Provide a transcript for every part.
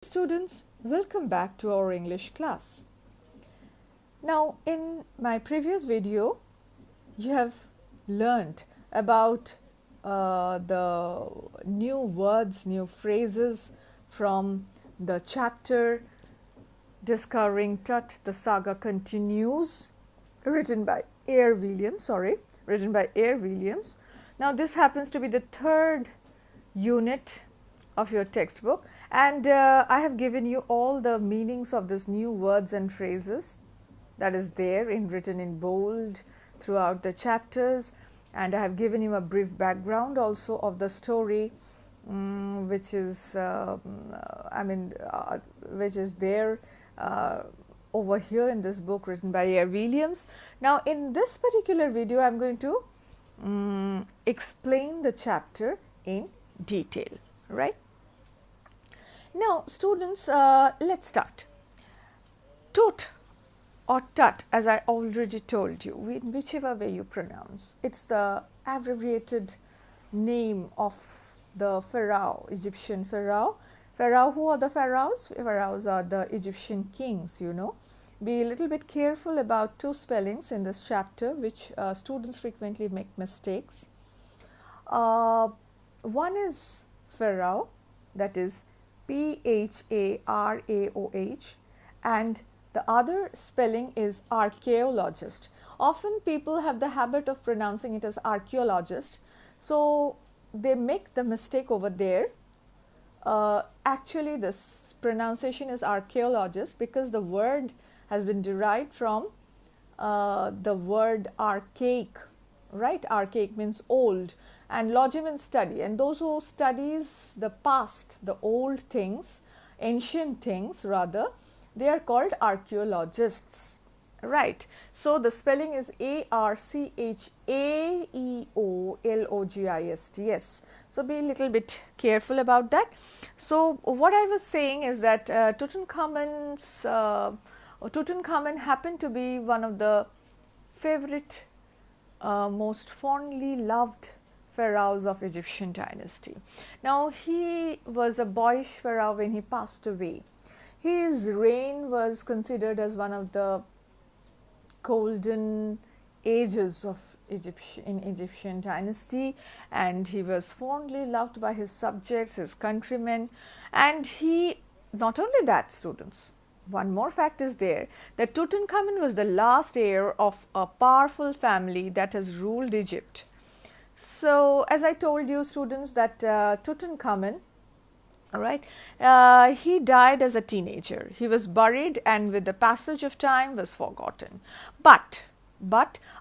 Students, welcome back to our English class. Now, in my previous video, you have learned about the new words, new phrases from the chapter Discovering Tut, the saga continues, written by Air Williams. Now, this happens to be the third unit of your textbook, and I have given you all the meanings of these new words and phrases that is there written in bold throughout the chapters, and I have given you a brief background also of the story, which is which is there over here in this book written by Air Williams. Now, in this particular video, I am going to explain the chapter in detail. Right. Now, students, let's start. Tut or tut, as I already told you, whichever way you pronounce, it's the abbreviated name of the pharaoh, Egyptian pharaoh. Pharaoh, who are the pharaohs? Pharaohs are the Egyptian kings, you know. Be a little bit careful about two spellings in this chapter, which students frequently make mistakes. One is pharaoh, that is P-H-A-R-A-O-H, and the other spelling is archaeologist. Often people have the habit of pronouncing it as archaeologist, so they make the mistake over there. Actually, this pronunciation is archaeologist because the word has been derived from the word archaic. Right, archaic means old, and logim means study, and those who studies the past, the old things, ancient things rather, they are called archaeologists. Right, so the spelling is A-R-C-H-A-E-O-L-O-G-I-S-T-S. So be a little bit careful about that. So what I was saying is that Tutankhamun happened to be one of the favorite most fondly loved pharaohs of Egyptian dynasty. Now, he was a boyish pharaoh when he passed away. His reign was considered as one of the golden ages of Egyptian dynasty, and he was fondly loved by his subjects, his countrymen, and he, not only that, students, one more fact is there, that Tutankhamun was the last heir of a powerful family that has ruled Egypt. So, as I told you, students, that Tutankhamun, all right, he died as a teenager. He was buried and with the passage of time was forgotten. But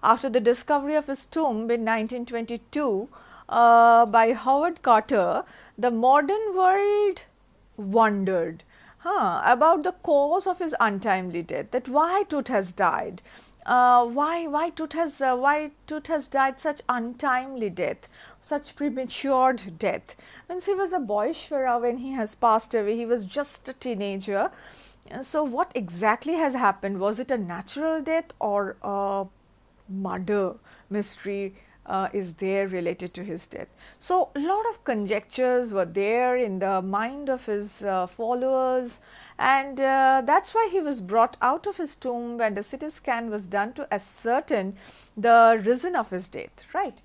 after the discovery of his tomb in 1922 by Howard Carter, the modern world wondered about the cause of his untimely death, that why Tut has died, why Tut has died such untimely death, such premature death. Means he was a boyish pharaoh when he has passed away. He was just a teenager. So what exactly has happened? Was it a natural death or a murder mystery is there related to his death? So, a lot of conjectures were there in the mind of his followers, and that's why he was brought out of his tomb and a CT scan was done to ascertain the reason of his death, right?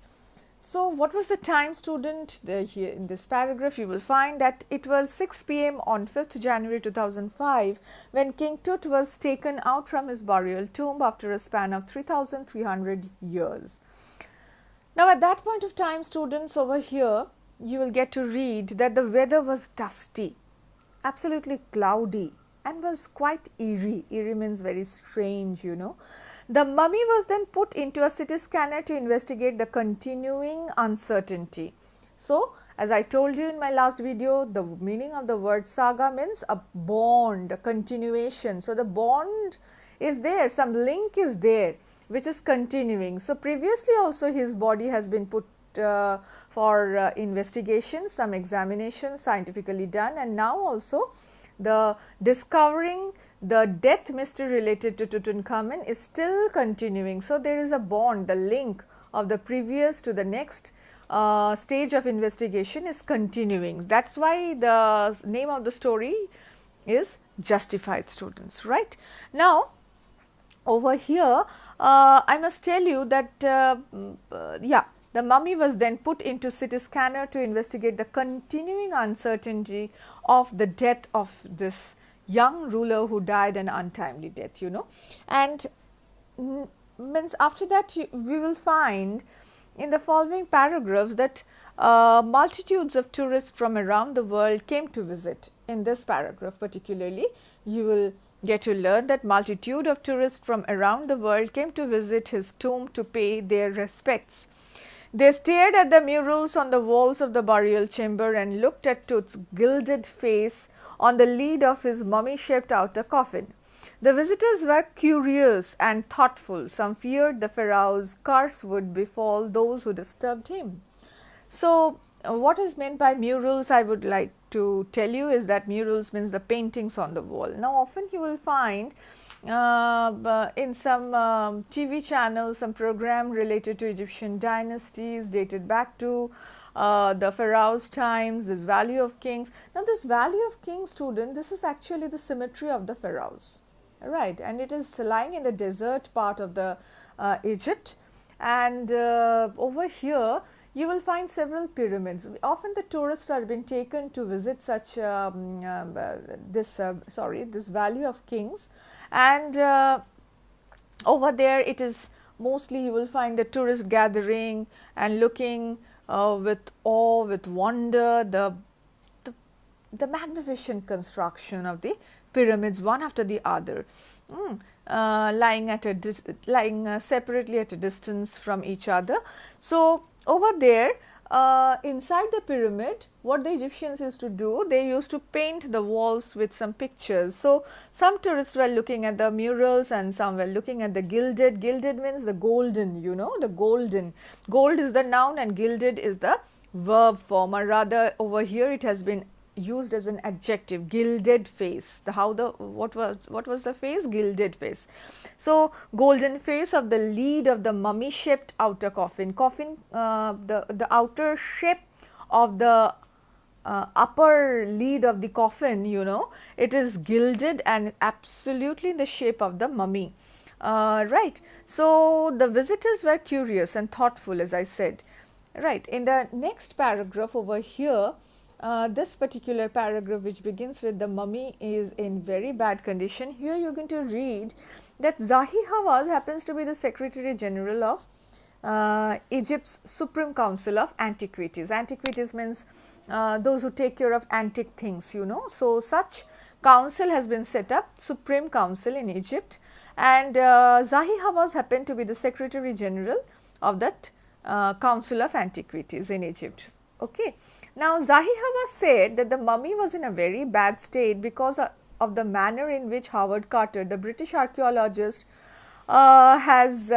So, what was the time, student? Here in this paragraph you will find that it was 6 p.m. on 5th January 2005 when King Tut was taken out from his burial tomb after a span of 3,300 years. Now, at that point of time, students, over here you will get to read that the weather was dusty, absolutely cloudy, and was quite eerie. Eerie means very strange, you know. The mummy was then put into a CT scanner to investigate the continuing uncertainty. So, as I told you in my last video, the meaning of the word saga means a bond, a continuation. So, the bond is there, some link is there, which is continuing. So, previously also his body has been put for investigation, some examination scientifically done, and now also the discovering the death mystery related to Tutankhamun is still continuing. So, there is a bond, the link of the previous to the next stage of investigation is continuing. That is why the name of the story is justified, students, right? Now, over here, I must tell you that yeah, the mummy was then put into CT scanner to investigate the continuing uncertainty of the death of this young ruler who died an untimely death, you know. And means after that we will find in the following paragraphs that multitudes of tourists from around the world came to visit. In this paragraph particularly, you will get to learn that multitude of tourists from around the world came to visit his tomb to pay their respects. They stared at the murals on the walls of the burial chamber and looked at Tut's gilded face on the lid of his mummy-shaped outer coffin. The visitors were curious and thoughtful. Some feared the pharaoh's curse would befall those who disturbed him. So, what is meant by murals, I would like to tell you, is that murals means the paintings on the wall. Now, often you will find in some TV channels, some program related to Egyptian dynasties dated back to the pharaoh's times, this Valley of Kings. Now, this Valley of Kings, student, this is actually the cemetery of the pharaohs, right? And it is lying in the desert part of the Egypt. And over here, you will find several pyramids. Often the tourists are being taken to visit such this Valley of Kings, and over there it is mostly you will find the tourist gathering and looking with awe, with wonder, the magnificent construction of the pyramids one after the other, lying separately at a distance from each other. So, over there inside the pyramid, what the Egyptians used to do, they used to paint the walls with some pictures. So, some tourists were looking at the murals and some were looking at the gilded. Gilded means the golden, you know, the golden. Gold is the noun and gilded is the verb form, or rather over here it has been used as an adjective, gilded face. What was the face? Gilded face. So, golden face of the lid of the mummy shaped outer coffin. The outer shape of the upper lid of the coffin, you know, it is gilded and absolutely in the shape of the mummy, right. So, the visitors were curious and thoughtful, as I said, right. In the next paragraph over here, this particular paragraph, which begins with the mummy is in very bad condition. Here you are going to read that Zahi Hawass happens to be the Secretary General of Egypt's Supreme Council of Antiquities. Antiquities means those who take care of antique things, you know. So, such council has been set up, Supreme Council in Egypt, and Zahi Hawass happened to be the Secretary General of that Council of Antiquities in Egypt. Okay. Now, Zahi Hawass said that the mummy was in a very bad state because of the manner in which Howard Carter, the British archaeologist, has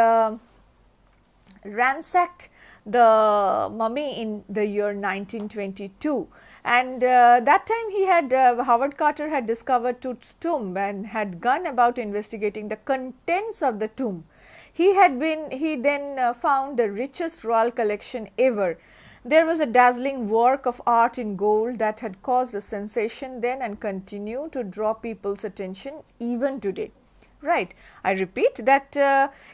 ransacked the mummy in the year 1922. And that time he had Howard Carter had discovered Tut's tomb and had gone about investigating the contents of the tomb. He then found the richest royal collection ever. There was a dazzling work of art in gold that had caused a sensation then and continue to draw people's attention even today. Right. I repeat that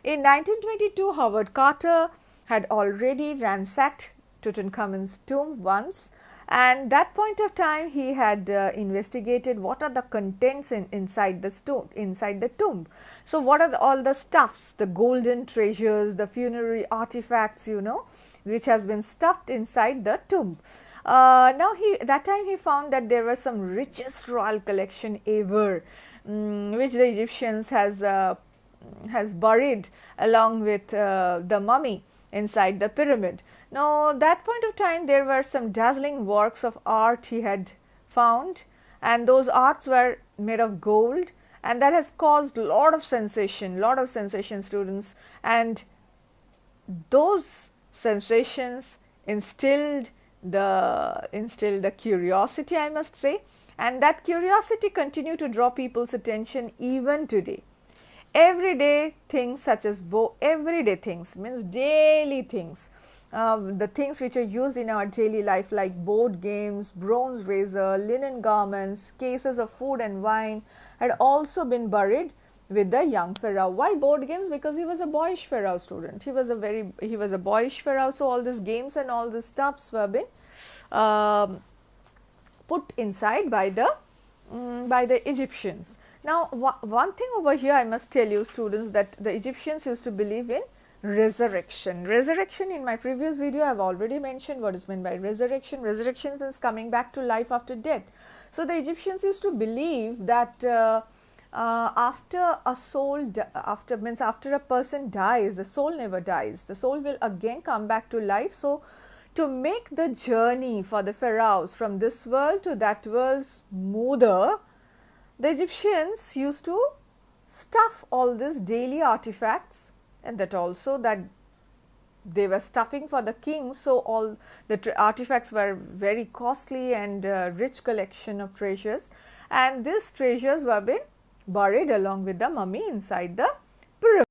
in 1922, Howard Carter had already ransacked Tutankhamun's tomb once, and that point of time he had investigated what are the contents inside the tomb. So, what are all the stuffs, the golden treasures, the funerary artifacts, you know, which has been stuffed inside the tomb. Now, that time he found that there was some richest royal collection ever, which the Egyptians has buried along with the mummy inside the pyramid. Now, that point of time there were some dazzling works of art he had found, and those arts were made of gold, and that has caused lot of sensation students, and those sensations instilled the curiosity, I must say, and that curiosity continue to draw people's attention even today. Everyday things such as everyday things means daily things, the things which are used in our daily life like board games, bronze razor, linen garments, cases of food and wine had also been buried with the young pharaoh. Why board games? Because he was a boyish pharaoh student. He was a boyish pharaoh, so all these games and all these stuffs were been put inside by the Egyptians. Now, one thing over here I must tell you students, that the Egyptians used to believe in resurrection. Resurrection, in my previous video I have already mentioned what is meant by resurrection. Resurrection means coming back to life after death. So, the Egyptians used to believe that after a person dies, the soul never dies. The soul will again come back to life. So, to make the journey for the pharaohs from this world to that world smoother, the Egyptians used to stuff all these daily artifacts, and that also that they were stuffing for the king. So, all the artifacts were very costly and rich collection of treasures, and these treasures were been buried along with the mummy inside the pyramid.